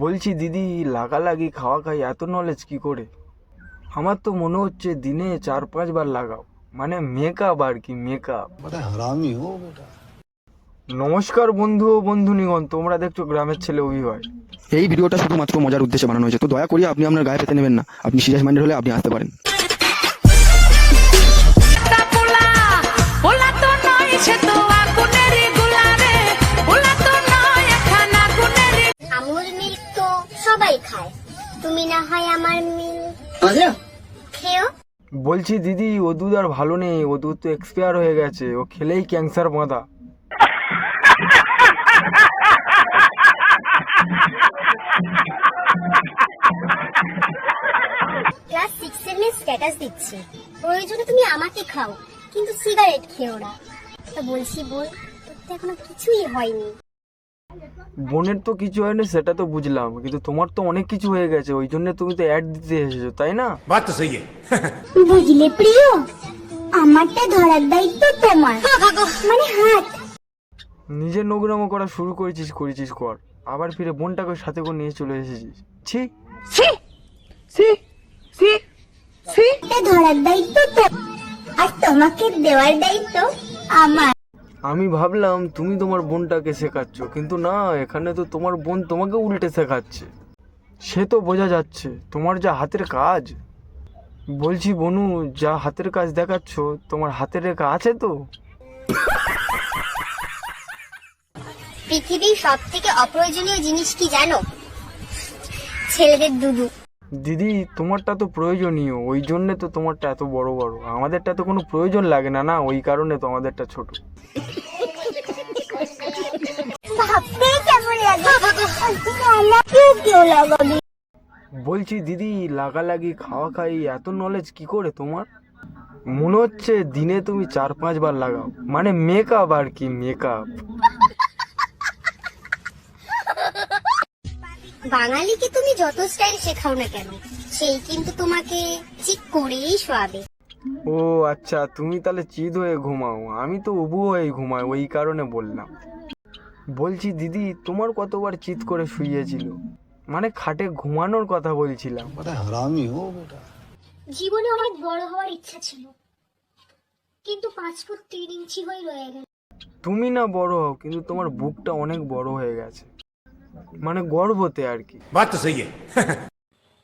বলছি দিদি, লাগালাগি খাওয়া খাই এত নলেজ কি করে? আমার তো মনে হচ্ছে দিনে 4-5 বার লাগাও, মানে মেকআপ আর কি, মেকআপ। নমস্কার বন্ধু ও বন্ধুনিগণ, তোমরা দেখছো গ্রামের ছেলে অভিনয়। এই ভিডিওটা শুধুমাত্র মজার উদ্দেশ্যে বানানো হয়েছে, তো দয়া করে আপনি আপনার গায়ে পেতে নেবেন না। আপনি সিরিয়াস মাইন্ডেড হলে আপনি আসতে পারেন। আমুল মিল্ক তো সবাই খায়, তুমি না হয় আমার মিল্ক খেও। বলছি দিদি, ও দুধ আর ভালো নেই, ও দুধ তো এক্সপায়ার হয়ে গেছে, ও খেলেই ক্যান্সার বাঁধা। ক্লাস 6 এর মেয়ে স্ট্যাটাস দিচ্ছে, প্রয়োজনে তুমি আমাকে খাও কিন্তু সিগারেট খেও না। তো বলছি বোন, তোর তো এখনো কিছুই হয়নি। বোনের তো কিছু হয়নি সেটা তো বুঝলাম, কিন্তু তোমার তো অনেক কিছু হয়ে গেছে, ওই জন্য তুমি তো অ্যাড দিতে এসেছো, তাই না? বাত তো সহি বুঝলে প্রিয়, আমারটা ধরার দায়িত্ব তোমার, মানে হাত। নিজে নোংরামো করা শুরু করেছিস কর, আবার ফিরে বোনটাকে সাথে করে নিয়ে চলে এসেছিস। ছি ধরার দায়িত্ব তো, আর তোমাকে দেওয়ার দায়িত্ব আমার। আমি ভাবলাম তুমি তোমার বোনটাকে শেখাচ্ছ, কিন্তু না, এখানে তো তোমার বোন তোমাকে উল্টে শেখাচ্ছে। সে তো বোঝা যাচ্ছে তোমার যা হাতের কাজ। বলছি বনু, যা হাতের কাজ দেখাচ্ছ তোমার হাতের রেখা আছে তো? পৃথিবীর সব থেকে অপ্রয়োজনীয় জিনিস কি জানো? ছেলেদের দুধু। দিদি, তোমারটা তো প্রয়োজনীয়, ওই জন্যে তো তোমারটা এত বড় বড়, আমাদেরটা তো কোনো প্রয়োজন লাগে না, না ওই কারণে তো আমাদেরটা ছোট। ভাবতেই কেমন লাগে। বলছি দিদি, লাগালাগি খাওয়া খাই এত নলেজ কি করে তোমার? মনে হচ্ছে দিনে তুমি 4-5 বার লাগাও, মানে মেকআপ আর কি, মেকআপ। বাঙালিকে তুমি যত স্টাইল শেখাও না কেন, সেই কিন্তু তোমাকে চিক করেই শোয়াবে। ও আচ্ছা, তুমি তাহলে চিত হয়ে ঘুমাও, আমি তো উবু হয়ে ঘুমাই, ওই কারণে বললাম। বলছি দিদি, তোমার কতবার চিত করে শুইয়েছিল? মানে খাটে ঘুমানোর কথা বলছিলাম। জীবনে অনেক বড় হওয়ার ইচ্ছা ছিল, কিন্তু 5 ফুট 3 ইঞ্চি হয়ে রয়ে গেল। তুমি না বড় হও, কিন্তু তোমার বুকটা অনেক বড় হয়ে গেছে, মানে গর্ভতে আর কি। বাত তো সহি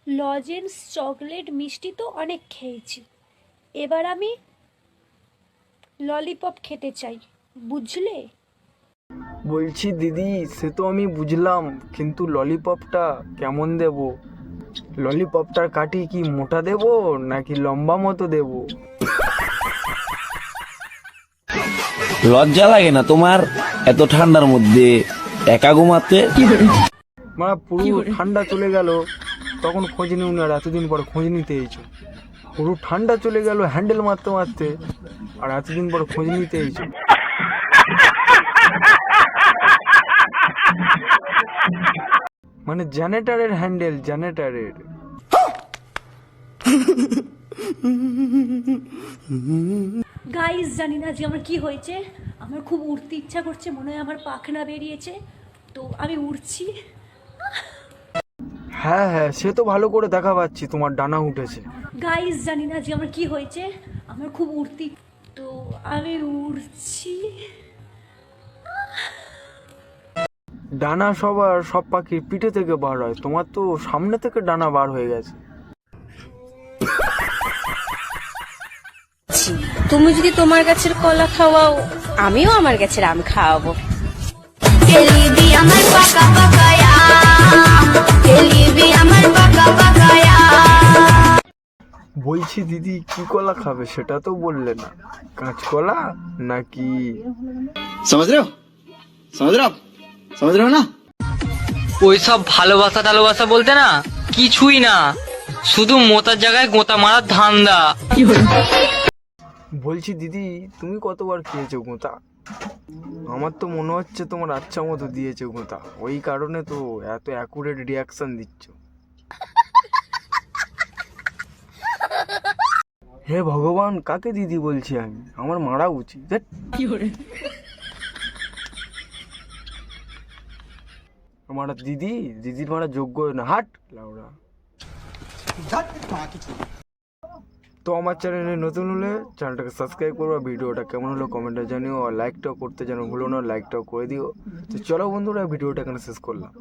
লজেন্স, চকলেট, মিষ্টি তো অনেক খেয়েছি, এবার আমি ললিপপ খেতে চাই, বুঝলে? বলছি দিদি, সে তো আমি বুঝলাম, কিন্তু ললিপপটা কেমন দেব? ললিপপটার কাঠি কি মোটা দেব নাকি লম্বা মতো দেব? লজ্জা লাগে না তোমার এত ঠান্ডার মধ্যে একা ঘুমাতে? মানে পুরো ঠান্ডা চলে গেল, তখন খোঁজ নিও না, আর এতদিন পর খোঁজ নিতে এসেছো। পুরো ঠান্ডা চলে গেল হ্যান্ডেল মারতে মারতে, আর এতদিন পর খোঁজ নিতে এসেছো। মানে জেনারেটরের হ্যান্ডেল, জেনারেটরের। গাইস, জানি না যে আমার কি হয়েছে, আমার খুব উড়তে ইচ্ছা করছে, মনে হয় আমার পাখনা বেরিয়েছে, তো আমি উড়ছি। হ্যাঁ হ্যাঁ, সে তো ভালো করে দেখা পাচ্ছি তোমার ডানা উঠেছে। গাইস, জানি না যে আমার কি হয়েছে, আমার খুব উড়তে, তো আমি উড়ছি। ডানা সব পাখির পিঠে থেকে বার হয়, তোমার তো সামনে থেকে ডানা বার হয়ে গেছে। তুমি যদি তোমার গাছের কলা খাওয়াও, আমিও আমার গাছের আম খাওয়াবো। বলছি দিদি, কি কলা খাবে সেটা তো বললে না, কাঁচকলা নাকি? समझ रहे हो ना? ওইসব ভালোবাসা টালোবাসা বলতে না কিছুই না, শুধু মোতার জায়গায় গোতা মারার ধান্দা। বলছি দিদি, তুমি কতবার খেয়েছো গোঁতা? আমার তো মনে হচ্ছে তোমার আচ্ছা মতো দিয়েছে গোঁতা, ওই কারণে তো এত অ্যাকুরেট রিয়াকশন দিচ্ছ। হে ভগবান, কাকে দিদি বলছি আমি? আমার মারা উচিত। ধ্যাৎ। আমার দিদি, দিদির মারা যোগ্য না, হাট লাউড়া। তো আমার চ্যানেলে নতুন হলে চ্যানেলটাকে সাবস্ক্রাইব করো, ভিডিওটা কেমন হলো কমেন্টে জানিও, আর লাইকটাও করতে যেন ভুলো না, লাইকটাও করে দিও। তো চলো বন্ধুরা, ভিডিওটা এখানে শেষ করলাম।